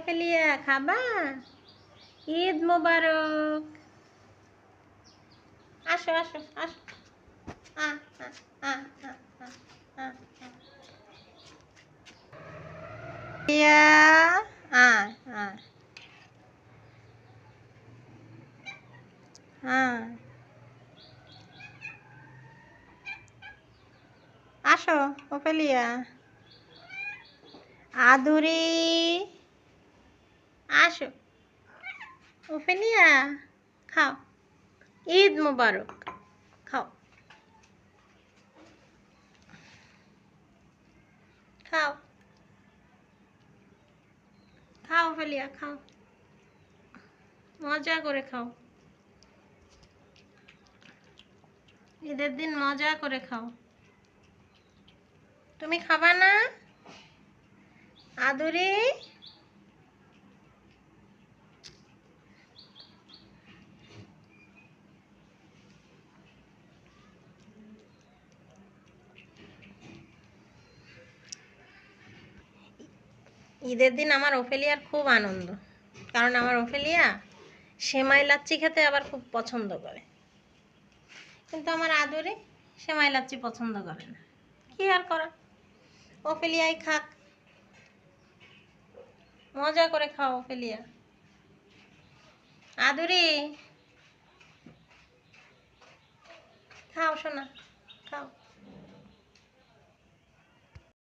Ophelia খাবা? ঈদ মোবারক। আসো আসো আসো। আ আ আ আ আ আ ইয়া আ আ আ আসো ওফেলিয়া। আদুরি আসো ওফেলিয়া। খাও। ঈদ মোবারক। খাও খাও খাও ওফেলিয়া খাও। মজা করে খাও। ঈদের দিন মজা করে খাও। তুমি খাবা না আদুরি? ঈদের দিন আমার ওফেলিয়ার খুব আনন্দ, কারণ আমার ওফেলিয়া সেমাই লাচ্ছি খেতে আবার খুব পছন্দ করে। কিন্তু আমার আদরে সেমাই লাচ্ছি পছন্দ করে না। কি আর করা, ওফেলিয়াই খাক। মজা করে খাও ওফেলিয়া। আদুরি খাও সোনা, খাও।